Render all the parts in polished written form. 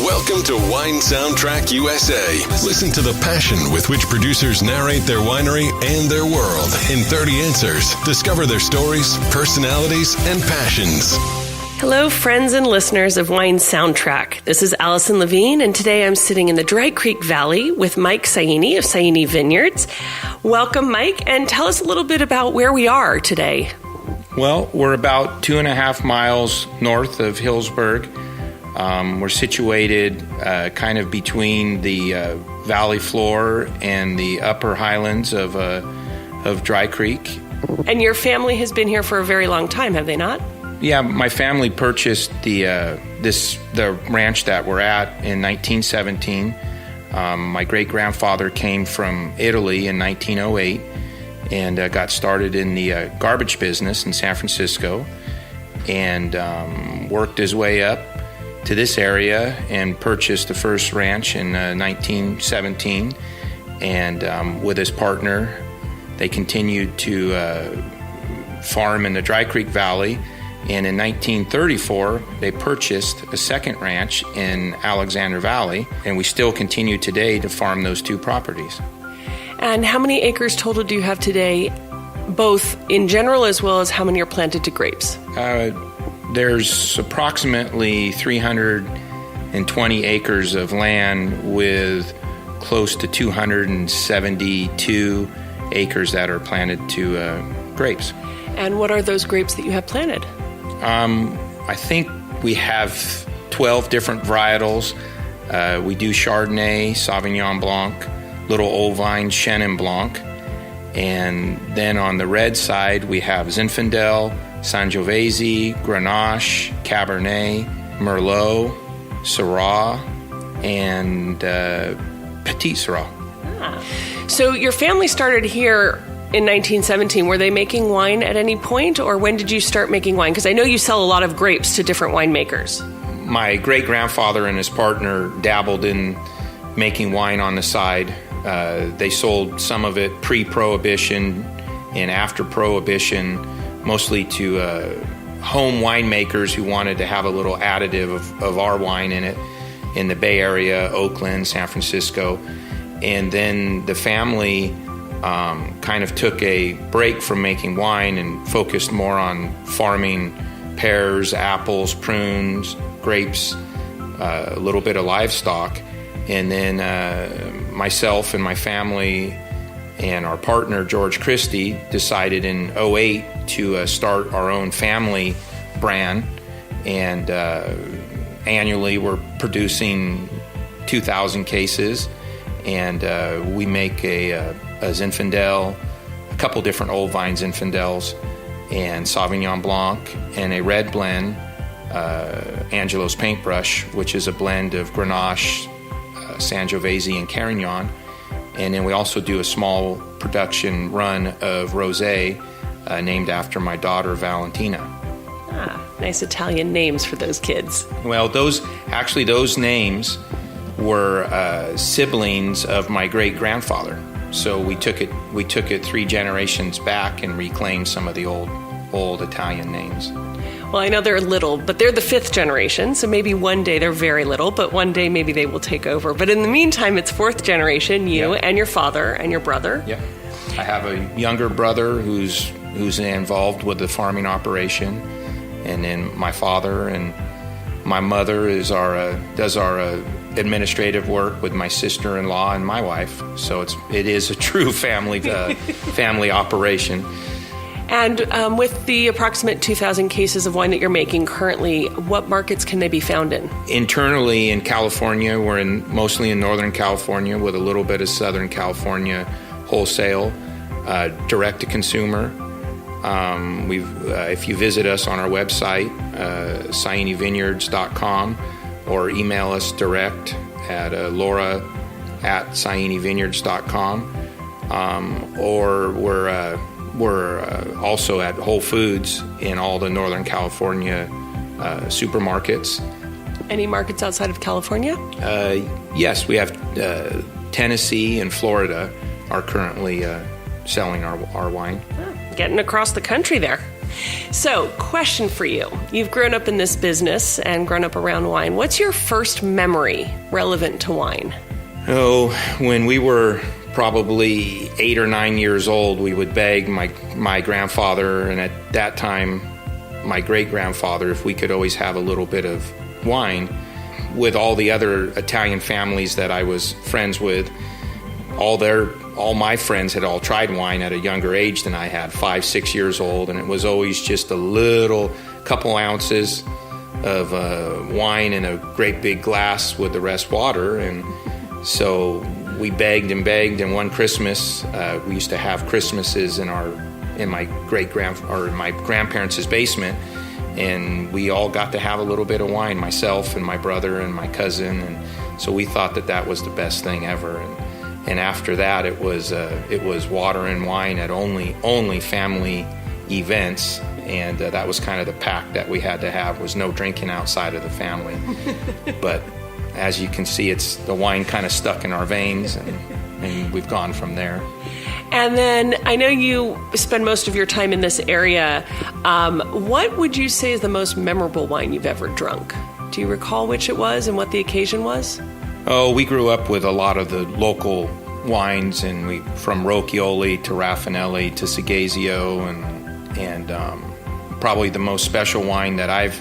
Welcome to Wine Soundtrack USA. Listen to the passion with which producers narrate their winery and their world in 30 answers. Discover their stories, personalities, and passions. Hello, friends and listeners of Wine Soundtrack. This is Allison Levine, and today I'm sitting in the Dry Creek Valley with Mike Saini of Saini Vineyards. Welcome, Mike, and tell us a little bit about where we are today. Well, we're about 2.5 miles north of Hillsburg. We're situated kind of between the valley floor and the upper highlands of Dry Creek. And your family has been here for a very long time, have they not? Yeah, my family purchased the ranch that we're at in 1917. My great-grandfather came from Italy in 1908 and got started in the garbage business in San Francisco and worked his way up to this area and purchased the first ranch in 1917. And with his partner, they continued to farm in the Dry Creek Valley. And in 1934, they purchased a second ranch in Alexander Valley, and we still continue today to farm those two properties. And how many acres total do you have today, both in general as well as how many are planted to grapes? There's approximately 320 acres of land with close to 272 acres that are planted to grapes. And what are those grapes that you have planted? I think we have 12 different varietals. We do Chardonnay, Sauvignon Blanc, little Old Vine Chenin Blanc. And then on the red side, we have Zinfandel, Sangiovese, Grenache, Cabernet, Merlot, Syrah, and Petit Syrah. So your family started here in 1917. Were they making wine at any point, or when did you start making wine? Because I know you sell a lot of grapes to different winemakers. My great-grandfather and his partner dabbled in making wine on the side. They sold some of it pre-Prohibition and after Prohibition, mostly to home winemakers who wanted to have a little additive of our wine in it in the Bay Area, Oakland, San Francisco. And then the family kind of took a break from making wine and focused more on farming pears, apples, prunes, grapes, a little bit of livestock. And then myself and my family and our partner, George Christie, decided in 2008 to start our own family brand. And annually we're producing 2,000 cases. And we make a Zinfandel, a couple different Old Vine Zinfandels, and Sauvignon Blanc, and a red blend, Angelo's Paintbrush, which is a blend of Grenache, Sangiovese, and Carignan. And then we also do a small production run of rosé named after my daughter, Valentina. Nice Italian names for those kids. Well, those names were siblings of my great-grandfather. So we took it 3 generations back and reclaimed some of the old Italian names. Well, I know they're little, but they're the 5th generation, so maybe one day they're very little, but one day maybe they will take over. But in the meantime, it's 4th generation, you and your father and your brother. Yep. I have a younger brother who's involved with the farming operation, and then my father and my mother does our administrative work with my sister-in-law and my wife. So it is a true family operation. And with the approximate 2,000 cases of wine that you're making currently, what markets can they be found in? Internally in California, we're mostly in Northern California with a little bit of Southern California wholesale, direct to consumer. If you visit us on our website, sainivineyards.com, or email us direct at laura@sainivineyards.com, or we're also at Whole Foods in all the Northern California supermarkets. Any markets outside of California? Yes, we have Tennessee and Florida are currently selling our wine. Getting across the country there. So, question for you. You've grown up in this business and grown up around wine. What's your first memory relevant to wine? Oh, when we were probably 8 or 9 years old, we would beg my grandfather, and at that time, my great-grandfather, if we could always have a little bit of wine. With all the other Italian families that I was friends with, all my friends had all tried wine at a younger age than I had, 5, 6 years old, and it was always just a little couple ounces of wine in a great big glass with the rest water. And so we begged, and one Christmas, we used to have Christmases in my grandparents' basement, and we all got to have a little bit of wine, myself and my brother and my cousin, and so we thought that was the best thing ever. And after that, it was water and wine at only family events, and that was kind of the pact that we had to have, was no drinking outside of the family. But as you can see, it's the wine kind of stuck in our veins, and we've gone from there. And then I know you spend most of your time in this area. What would you say is the most memorable wine you've ever drunk? Do you recall which it was and what the occasion was? Oh, we grew up with a lot of the local wines, and from Rocchioli to Raffinelli to Segazio, and probably the most special wine that I've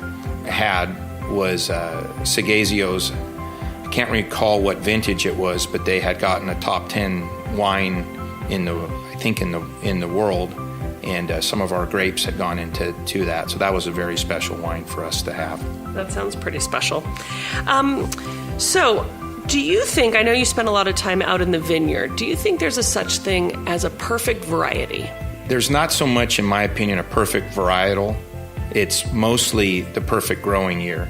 had was Segazio's. I can't recall what vintage it was, but they had gotten a top 10 wine in the world, and some of our grapes had gone into that. So that was a very special wine for us to have. That sounds pretty special. So do you think, I know you spend a lot of time out in the vineyard, do you think there's a such thing as a perfect variety? There's not so much, in my opinion, a perfect varietal. It's mostly the perfect growing year.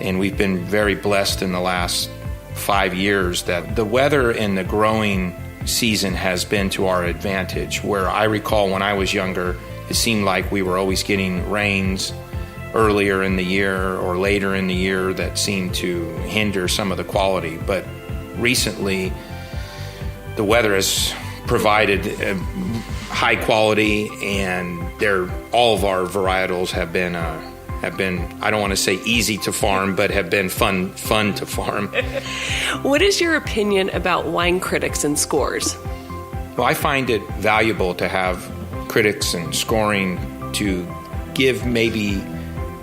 And we've been very blessed in the last 5 years that the weather and the growing season has been to our advantage. Where I recall when I was younger, it seemed like we were always getting rains earlier in the year or later in the year that seemed to hinder some of the quality. But recently, the weather has provided high quality, and all of our varietals have been I don't want to say easy to farm, but have been fun to farm. What is your opinion about wine critics and scores? Well, I find it valuable to have critics and scoring to give maybe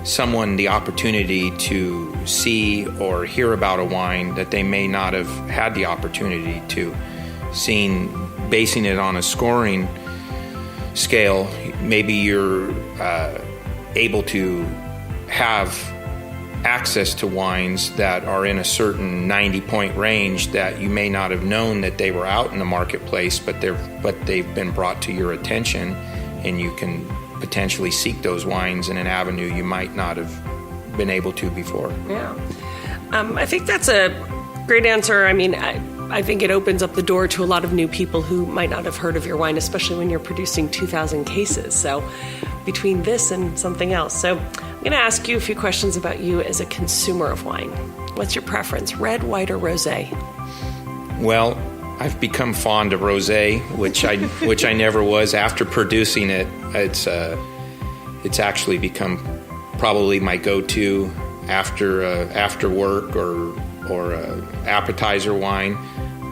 someone the opportunity to see or hear about a wine that they may not have had the opportunity to. Basing it on a scoring scale, maybe you're able to have access to wines that are in a certain 90-point range that you may not have known that they were out in the marketplace, but they've been brought to your attention, and you can potentially seek those wines in an avenue you might not have been able to before. Yeah. I think that's a great answer. I mean, I think it opens up the door to a lot of new people who might not have heard of your wine, especially when you're producing 2,000 cases. So between this and something else. So I'm going to ask you a few questions about you as a consumer of wine. What's your preference, red, white, or rosé? Well, I've become fond of rosé, which I never was. After producing it, it's actually become probably my go-to after work or appetizer wine.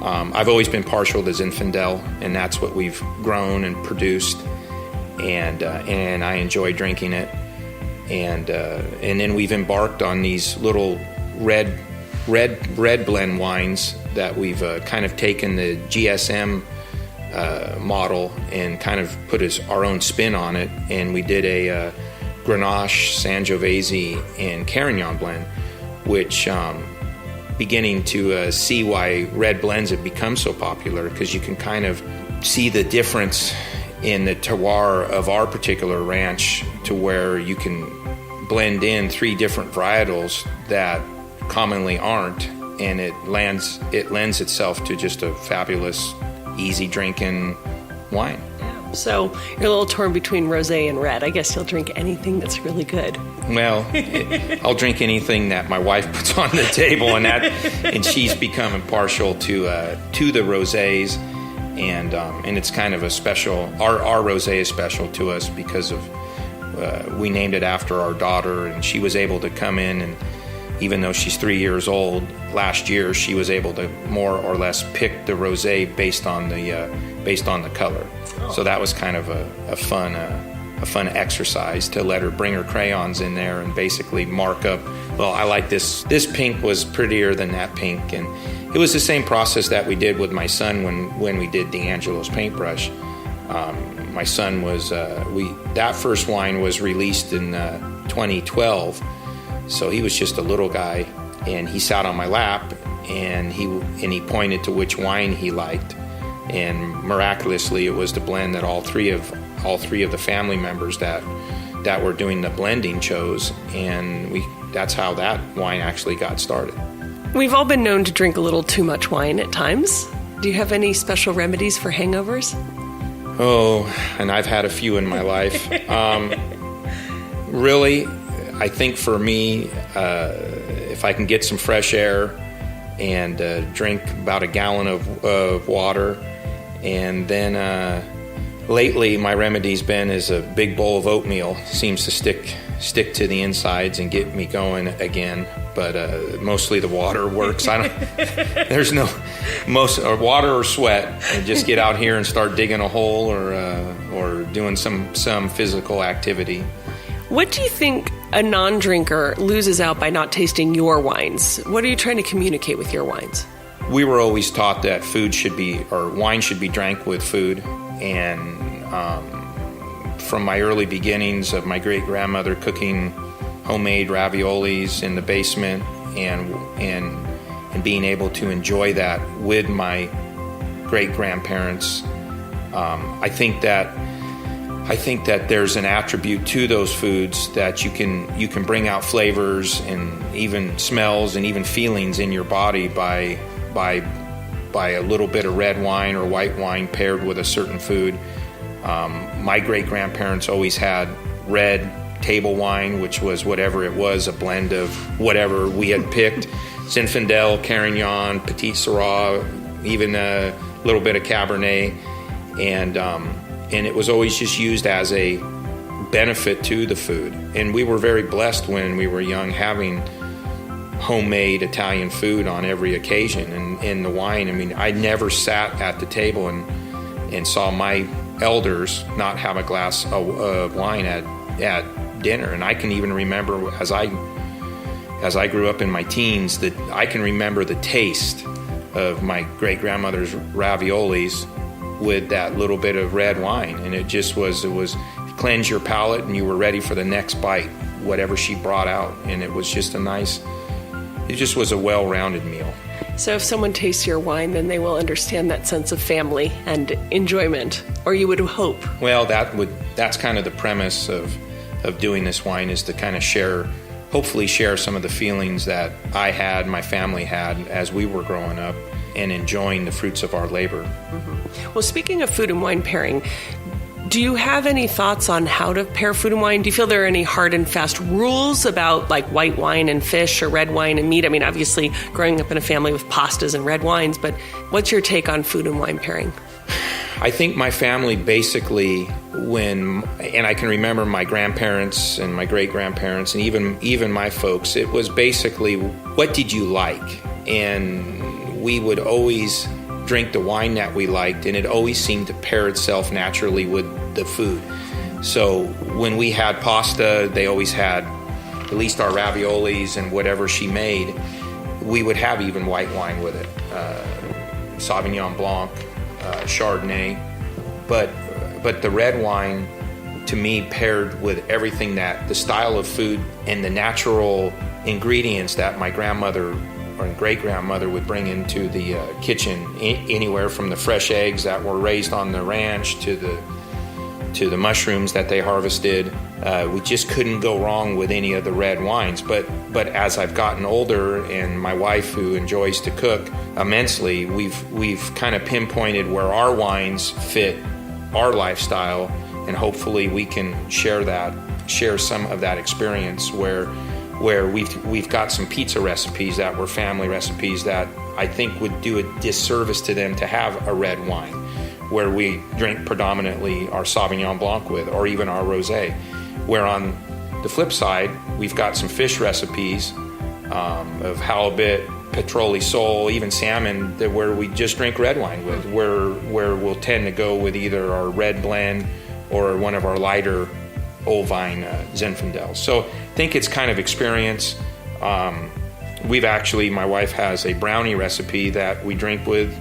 I've always been partial to Zinfandel, and that's what we've grown and produced, and I enjoy drinking it. And then we've embarked on these little red blend wines that we've kind of taken the GSM model and kind of put our own spin on it. And we did a Grenache, Sangiovese, and Carignan blend, which beginning to see why red blends have become so popular, because you can kind of see the difference in the terroir of our particular ranch, to where you can blend in 3 different varietals that commonly aren't, and it lends itself to just a fabulous, easy drinking wine. So you're a little torn between rosé and red. I guess you'll drink anything that's really good. Well, I'll drink anything that my wife puts on the table, and she's become partial to the rosés, and it's kind of a special. Our rosé is special to us because of we named it after our daughter, and she was able to come in, and even though she's 3 years old, last year she was able to more or less pick the rosé based on the color. So that was kind of a fun exercise to let her bring her crayons in there and basically mark up, well, I like this pink was prettier than that pink. And it was the same process that we did with my son when we did D'Angelo's paintbrush. My son was, that first wine was released in 2012, so he was just a little guy, and he sat on my lap, and he pointed to which wine he liked, and miraculously it was the blend that all three of the family members that were doing the blending chose, and that's how that wine actually got started. We've all been known to drink a little too much wine at times. Do you have any special remedies for hangovers? Oh, and I've had a few in my life. Really, I think for me, if I can get some fresh air and drink about a gallon of water, and then lately my remedy's been is a big bowl of oatmeal. Seems to stick to the insides and get me going again. But mostly the water works. There's no water or sweat. And just get out here and start digging a hole or doing some physical activity. What do you think a non-drinker loses out by not tasting your wines? What are you trying to communicate with your wines? We were always taught that wine should be drank with food, and from my early beginnings of my great-grandmother cooking homemade raviolis in the basement and being able to enjoy that with my great-grandparents, I think that there's an attribute to those foods that you can bring out flavors and even smells and even feelings in your body by a little bit of red wine or white wine paired with a certain food. My great-grandparents always had red table wine, which was whatever it was, a blend of whatever we had picked. Zinfandel, Carignan, Petit Syrah, even a little bit of Cabernet. And it was always just used as a benefit to the food. And we were very blessed when we were young having homemade Italian food on every occasion. And in the wine, I mean, I never sat at the table and saw my elders not have a glass of wine at dinner. And I can even remember as I grew up in my teens that I can remember the taste of my great-grandmother's raviolis with that little bit of red wine. And it cleanse your palate and you were ready for the next bite, whatever she brought out. And it was just it just was a well-rounded meal. So if someone tastes your wine, then they will understand that sense of family and enjoyment, or you would hope. Well, that's kind of the premise of doing this wine, is to kind of hopefully share some of the feelings that I had, my family had as we were growing up and enjoying the fruits of our labor. Mm-hmm. Well, speaking of food and wine pairing, do you have any thoughts on how to pair food and wine? Do you feel there are any hard and fast rules about like white wine and fish or red wine and meat? I mean, obviously growing up in a family with pastas and red wines, but what's your take on food and wine pairing? I think my family basically, and I can remember my grandparents and my great-grandparents and even my folks, it was basically, what did you like? And we would always drink the wine that we liked, and it always seemed to pair itself naturally with the food. So when we had pasta, they always had at least our raviolis and whatever she made. We would have even white wine with it, Sauvignon Blanc, Chardonnay, but the red wine to me paired with everything, that the style of food and the natural ingredients that my grandmother or great-grandmother would bring into the kitchen, anywhere from the fresh eggs that were raised on the ranch to the mushrooms that they harvested. We just couldn't go wrong with any of the red wines. But as I've gotten older, and my wife, who enjoys to cook immensely, we've kind of pinpointed where our wines fit our lifestyle, and hopefully we can share some of that experience where we've got some pizza recipes that were family recipes that I think would do a disservice to them to have a red wine, where we drink predominantly our Sauvignon Blanc with, or even our Rosé. Where on the flip side, we've got some fish recipes of halibut, petroli sole, even salmon, where we just drink red wine with, where we'll tend to go with either our red blend or one of our lighter Old Vine Zinfandel. So I think it's kind of experience. My wife has a brownie recipe that we drink with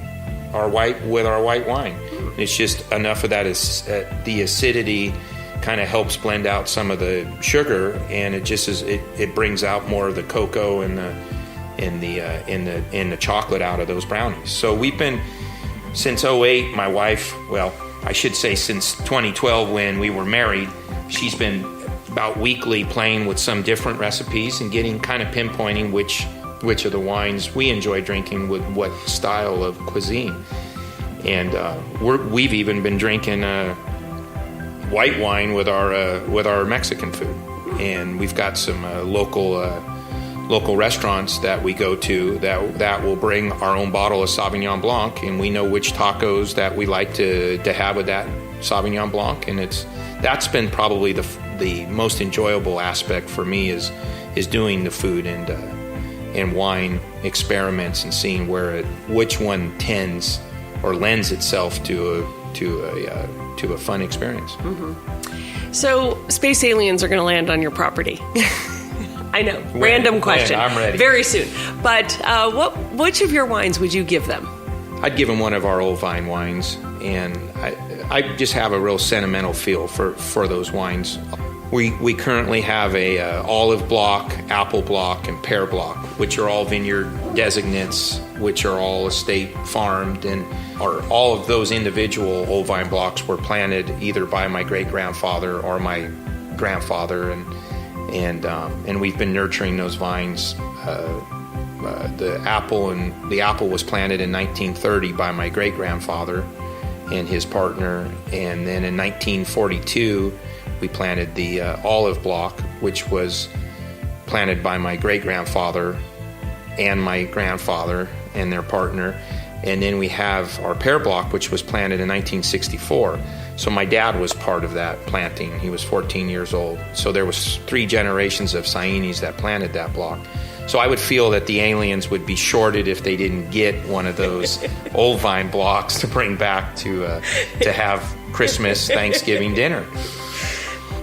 our white wine. It's just enough of that is the acidity kind of helps blend out some of the sugar, and it brings out more of the cocoa and the chocolate out of those brownies. So we've been since 2008. My wife, well, I should say since 2012 when we were married, she's been about weekly playing with some different recipes and getting kind of pinpointing which of the wines we enjoy drinking with what style of cuisine. And we've even been drinking white wine with our Mexican food, and we've got some local restaurants that we go to that will bring our own bottle of Sauvignon Blanc, and we know which tacos that we like to have with that Sauvignon Blanc, and that's been probably the most enjoyable aspect for me is doing the food and wine experiments and seeing which one tends or lends itself to a fun experience. Mm-hmm. So space aliens are going to land on your property. I know, random question. I'm ready. Very soon. But which of your wines would you give them? I'd give them one of our Old Vine wines, and I just have a real sentimental feel for those wines. We currently have a olive block, apple block, and pear block, which are all vineyard designates, which are all estate farmed, and all of those individual Old Vine blocks were planted either by my great-grandfather or my grandfather, and we've been nurturing those vines. The apple was planted in 1930 by my great-grandfather and his partner, and then in 1942 we planted the olive block, which was planted by my great-grandfather and my grandfather and their partner. And then we have our pear block, which was planted in 1964. So my dad was part of that planting. He was 14 years old. So there was 3 generations of Sainis that planted that block. So I would feel that the aliens would be shorted if they didn't get one of those Old Vine blocks to bring back to have Christmas, Thanksgiving dinner.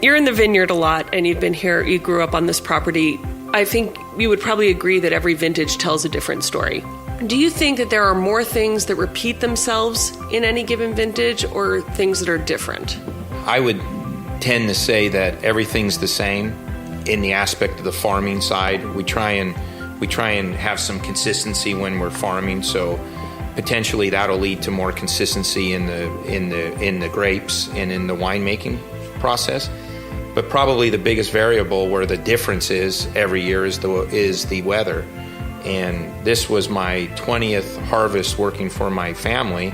You're in the vineyard a lot, and you've been here, you grew up on this property. I think you would probably agree that every vintage tells a different story. Do you think that there are more things that repeat themselves in any given vintage, or things that are different? I would tend to say that everything's the same in the aspect of the farming side. We try and have some consistency when we're farming, so potentially that'll lead to more consistency in the grapes and in the winemaking process. But probably the biggest variable where the difference is every year is the weather. And this was my 20th harvest working for my family,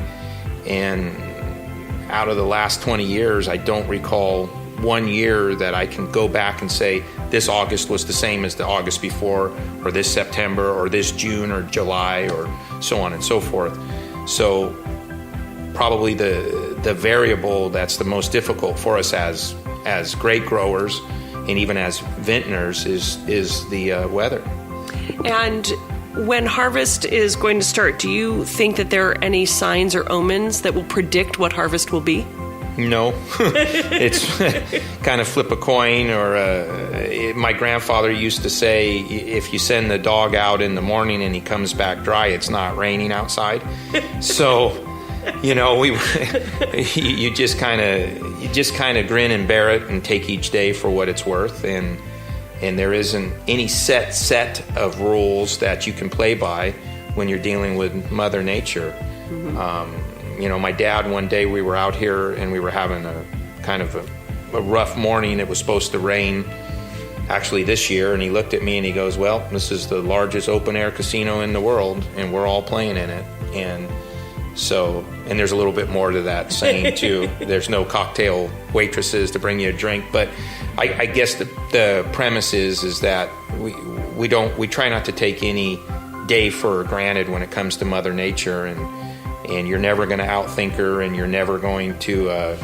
and out of the last 20 years, I don't recall one year that I can go back and say this August was the same as the August before, or this September, or this June or July, or so on and so forth. So probably the variable that's the most difficult for us as grape growers and even as vintners is the weather. And when harvest is going to start, do you think that there are any signs or omens that will predict what harvest will be? No. It's kind of flip a coin, or my grandfather used to say, if you send the dog out in the morning and he comes back dry, it's not raining outside. So, you just kind of grin and bear it and take each day for what it's worth, and there isn't any set of rules that you can play by when you're dealing with Mother Nature. Mm-hmm. My dad, one day we were out here and we were having a kind of a rough morning. It was supposed to rain actually this year, and he looked at me and he goes, well, this is the largest open air casino in the world and we're all playing in it. And there's a little bit more to that saying too. There's no cocktail waitresses to bring you a drink, but I guess the premise is that we try not to take any day for granted when it comes to Mother Nature, and you're never going to outthink her, and you're never going to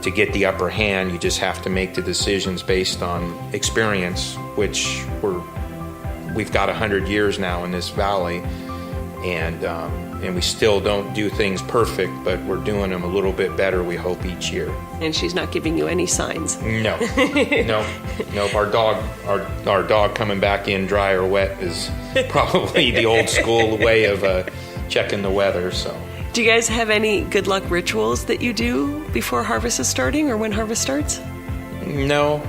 to get the upper hand. You just have to make the decisions based on experience, which we've got 100 years now in this valley, and we still don't do things perfect, but we're doing them a little bit better, we hope, each year. And she's not giving you any signs? No. Our dog coming back in dry or wet is probably the old school way of checking the weather. So, do you guys have any good luck rituals that you do before harvest is starting or when harvest starts? No,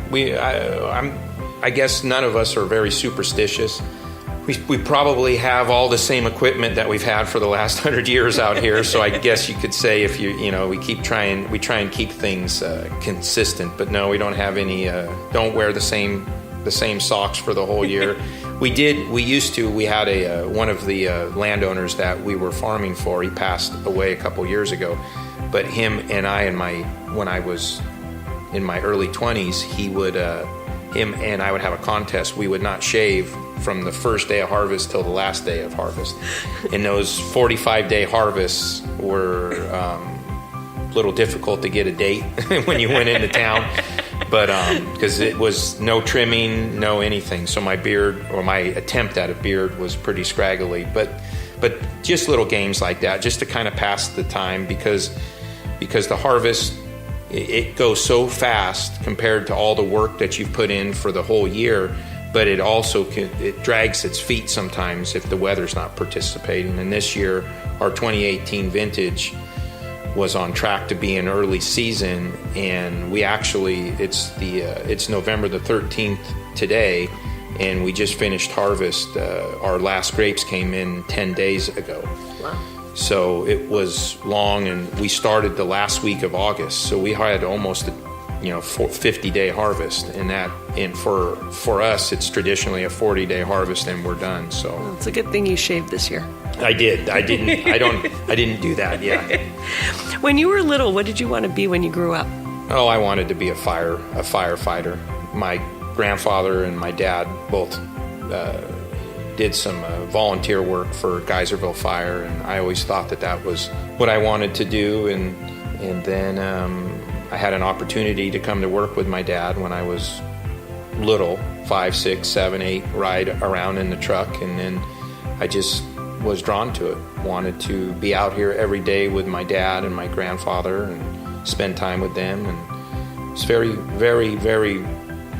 I guess none of us are very superstitious. We probably have all the same equipment that we've had for the last 100 years out here. So I guess you could say if we try and keep things consistent. But no, we don't have any. Don't wear the same socks for the whole year. We had one of the landowners that we were farming for. He passed away a couple years ago. But him and I, when I was in my early 20s, him and I would have a contest. We would not shave from the first day of harvest till the last day of harvest. And those 45-day harvests were a little difficult to get a date when you went into town, but because it was no trimming, no anything. So my beard, or my attempt at a beard, was pretty scraggly. But just little games like that, just to kind of pass the time, because the harvest, it goes so fast compared to all the work that you've put in for the whole year. But it also it drags its feet sometimes if the weather's not participating. And this year, our 2018 vintage was on track to be an early season, and we actually it's November the 13th today, and we just finished harvest. Our last grapes came in 10 days ago. Wow. So it was long, and we started the last week of August. So we had almost 50-day harvest, and for us it's traditionally a 40-day harvest, and we're done. So it's a good thing you shaved this year. I didn't do that. Yeah. When you were little, what did you want to be when you grew up? Oh, I wanted to be a firefighter. My grandfather and my dad both did some volunteer work for Geyserville Fire, and I always thought that was what I wanted to do, and then I had an opportunity to come to work with my dad when I was little, 5, 6, 7, 8, ride around in the truck, and then I just was drawn to it. Wanted to be out here every day with my dad and my grandfather and spend time with them, and it's very, very, very,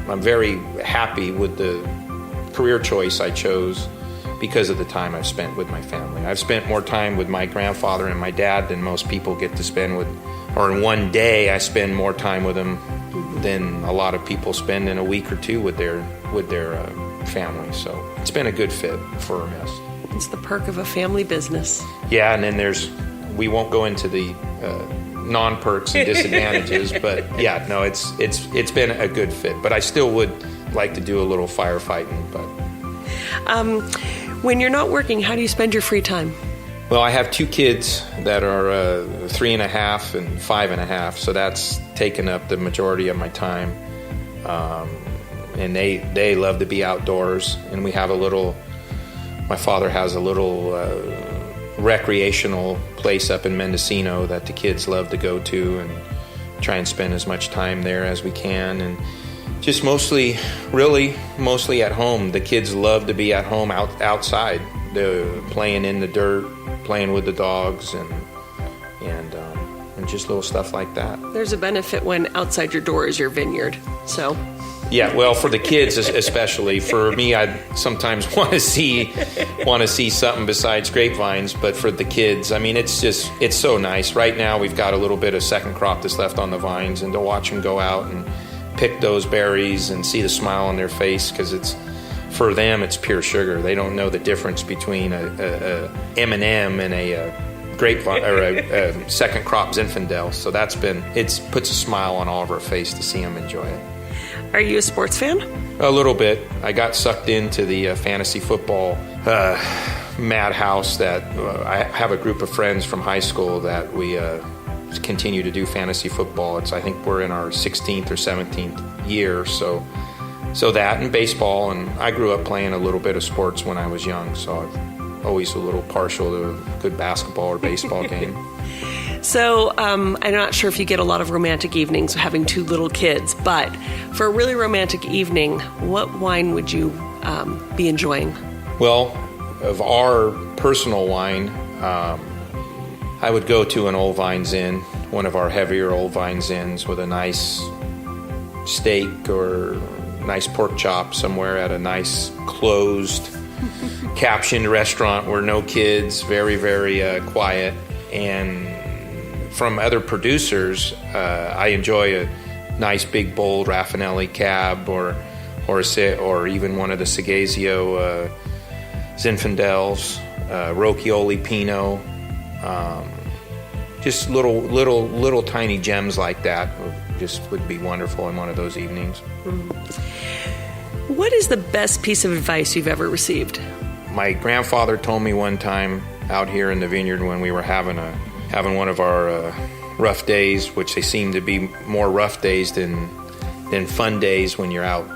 I'm very happy with the career choice I chose because of the time I've spent with my family. I've spent more time with my grandfather and my dad than most people get to spend with, or in one day I spend more time with them than a lot of people spend in a week or two with their family. So it's been a good fit for us. It's the perk of a family business. Yeah, and then we won't go into the non-perks and disadvantages, but yeah, no, it's been a good fit. But I still would like to do a little firefighting. But when you're not working, how do you spend your free time? Well, I have 2 kids that are 3.5 and 5.5, so that's taken up the majority of my time. And they love to be outdoors, and we have my father has a little recreational place up in Mendocino that the kids love to go to, and try and spend as much time there as we can. And just mostly at home. The kids love to be at home outside. They're playing in the dirt, playing with the dogs, and just little stuff like that. There's a benefit when outside your door is your vineyard. So yeah, well, for the kids especially. For me, I sometimes want to see something besides grapevines, but for the kids, I mean, it's so nice. Right now, we've got a little bit of second crop that's left on the vines, and to watch them go out and pick those berries and see the smile on their face, because for them it's pure sugar. They don't know the difference between a M&M and a grapevine or a second crop Zinfandel. So it puts a smile on all of our face to see them enjoy it. Are you a sports fan? A little bit. I got sucked into the fantasy football madhouse. That I have a group of friends from high school that we continue to do fantasy football. I think we're in our 16th or 17th year. So that, and baseball. And I grew up playing a little bit of sports when I was young. So I'm always a little partial to a good basketball or baseball game. So I'm not sure if you get a lot of romantic evenings having two little kids, but for a really romantic evening, what wine would you be enjoying? Well, of our personal wine, I would go to an Old Vine Zin, one of our heavier Old Vine Zins with a nice steak or nice pork chop somewhere at a nice closed captioned restaurant where no kids, very, very quiet. And from other producers, I enjoy a nice big bold Raffinelli Cab or even one of the Segazio Zinfandels, Rocchioli Pinot, just little tiny gems like that just would be wonderful in one of those evenings. What is the best piece of advice you've ever received? My grandfather told me one time out here in the vineyard when we were having one of our rough days, which they seem to be more rough days than fun days when you're out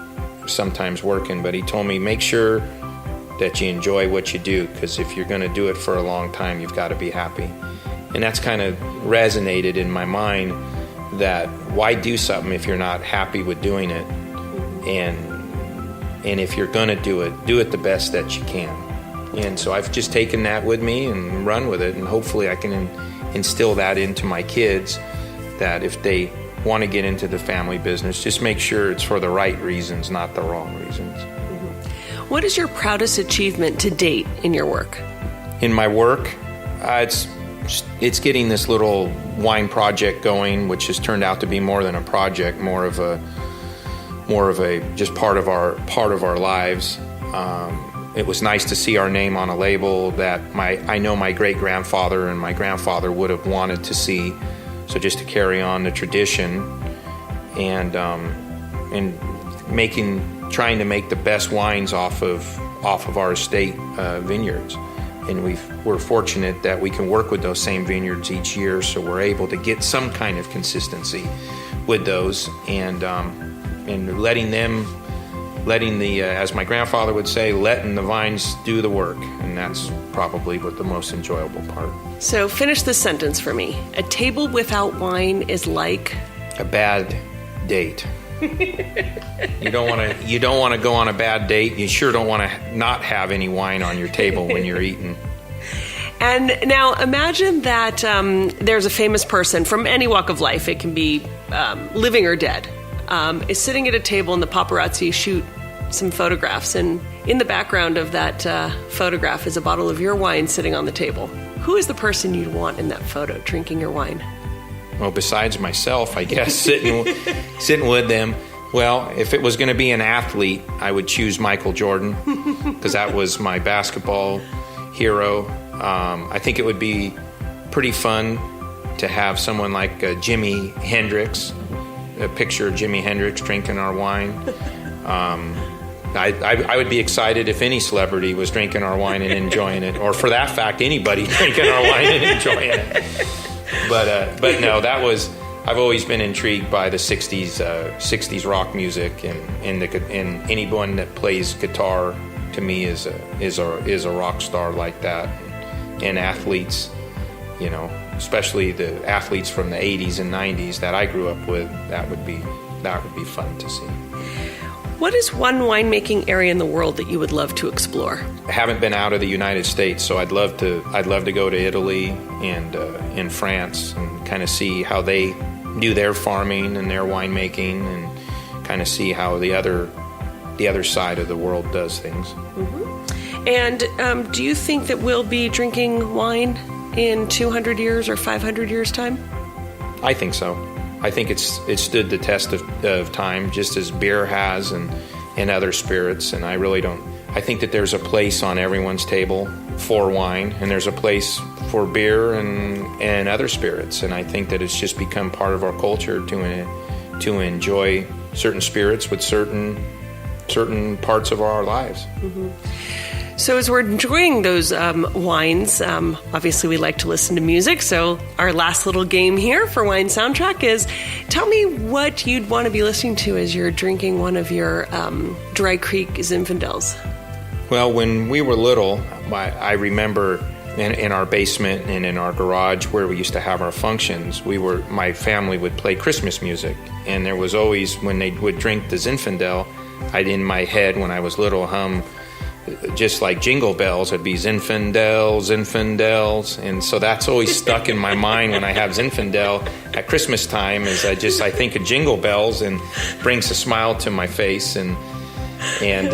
sometimes working. But he told me, make sure that you enjoy what you do, because if you're going to do it for a long time, you've got to be happy. And that's kind of resonated in my mind, that why do something if you're not happy with doing it? And if you're going to do it the best that you can. And so I've just taken that with me and run with it, and hopefully I can instill that into my kids, that if they want to get into the family business, just make sure it's for the right reasons, not the wrong reasons. What is your proudest achievement to date in your work? In my work, it's getting this little wine project going, which has turned out to be more than a project, more of a just part of our lives. It was nice to see our name on a label that I know my great-grandfather and my grandfather would have wanted to see. So just to carry on the tradition and trying to make the best wines off of our estate vineyards. And we're fortunate that we can work with those same vineyards each year, so we're able to get some kind of consistency with those, and letting the, as my grandfather would say, letting the vines do the work. And that's probably what the most enjoyable part. So finish this sentence for me. A table without wine is like? A bad date. You don't want to go on a bad date. You sure don't want to not have any wine on your table when you're eating. And now imagine that there's a famous person from any walk of life, it can be living or dead, is sitting at a table and the paparazzi shoot some photographs, and in the background of that photograph is a bottle of your wine sitting on the table. Who is the person you'd want in that photo drinking your wine? Well, besides myself, I guess, sitting with them. Well, if it was going to be an athlete, I would choose Michael Jordan, because that was my basketball hero. I think it would be pretty fun to have someone like Jimi Hendrix, a picture of Jimi Hendrix drinking our wine. I would be excited if any celebrity was drinking our wine and enjoying it, or for that fact, anybody drinking our wine and enjoying it. But no, I've always been intrigued by the 60s rock music, and anyone that plays guitar to me is a rock star like that. And athletes, especially the athletes from the 80s and 90s that I grew up with, that would be fun to see. What is one winemaking area in the world that you would love to explore? I haven't been out of the United States, so I'd love to go to Italy and in France and kind of see how they do their farming and their winemaking, and kind of see how the other side of the world does things. Mm-hmm. And do you think that we'll be drinking wine in 200 years or 500 years' time? I think so. I think it's stood the test of time, just as beer has and other spirits. And I think that there's a place on everyone's table for wine, and there's a place for beer and other spirits. And I think that it's just become part of our culture to enjoy certain spirits with certain parts of our lives. Mm-hmm. So as we're enjoying those wines, obviously we like to listen to music. So our last little game here for Wine Soundtrack is, tell me what you'd want to be listening to as you're drinking one of your Dry Creek Zinfandels. Well, when we were little, I remember in our basement and in our garage where we used to have our functions, my family would play Christmas music. And there was always, when they would drink the Zinfandel, I'd in my head when I was little hum, just like Jingle Bells, it'd be Zinfandel, Zinfandels. And so that's always stuck in my mind when I have Zinfandel at Christmas time, is I think of Jingle Bells and brings a smile to my face. And it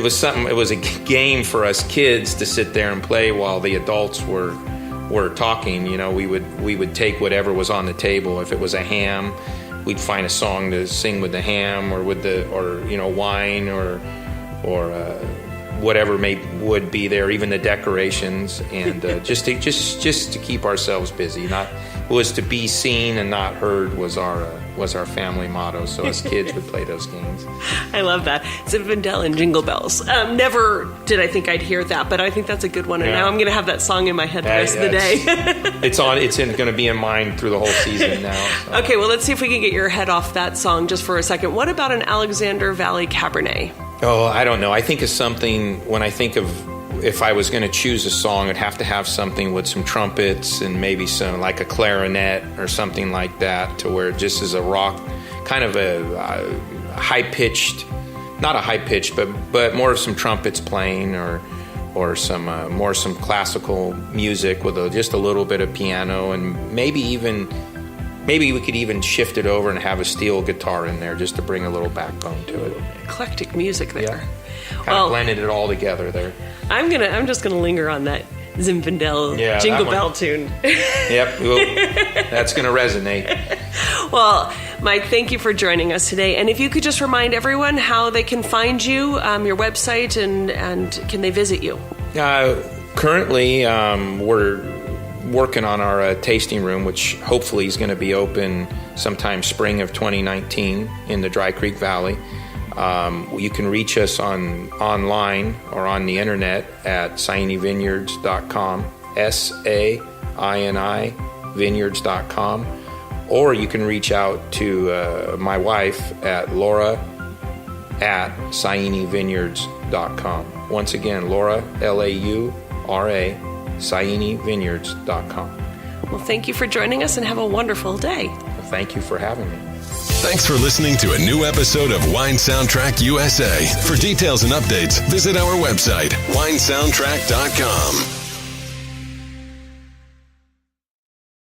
was something. It was a game for us kids to sit there and play while the adults were talking. You know, we would take whatever was on the table. If it was a ham, we'd find a song to sing with the ham, or with wine, or whatever would be there, even the decorations, and just to keep ourselves busy. It was to be seen and not heard was our family motto. So as kids would play those games. I love that. Zinfandel and Jingle Bells. Never did I think I'd hear that, but I think that's a good one. And now I'm going to have that song in my head the rest of the day. It's going to be in mind through the whole season now. So. Okay, well, let's see if we can get your head off that song just for a second. What about an Alexander Valley Cabernet? Oh, I don't know. I think of something, when I think of, if I was going to choose a song, I'd have to have something with some trumpets and maybe some, like a clarinet or something like that, to where it just is a rock, kind of a high-pitched, not a high-pitched, but more of some trumpets playing, or some classical music with just a little bit of piano, and maybe we could even shift it over and have a steel guitar in there just to bring a little backbone to it. Eclectic music there. Yeah. Kind of blended it all together there. I'm just gonna linger on that Zinfandel Jingle Bell tune. Yep, that's gonna resonate. Well, Mike, thank you for joining us today. And if you could just remind everyone how they can find you, your website, and can they visit you? Currently, we're working on our tasting room, which hopefully is going to be open sometime spring of 2019 in the Dry Creek Valley. You can reach us online or on the internet at sainivineyards.com, SAINI vineyards.com, or you can reach out to my wife at Laura at sainivineyards.com. Once again, Laura, Laura, sainivineyards.com. Well, thank you for joining us, and have a wonderful day. Thank you for having me. Thanks for listening to a new episode of Wine Soundtrack USA. For details and updates, visit our website, winesoundtrack.com.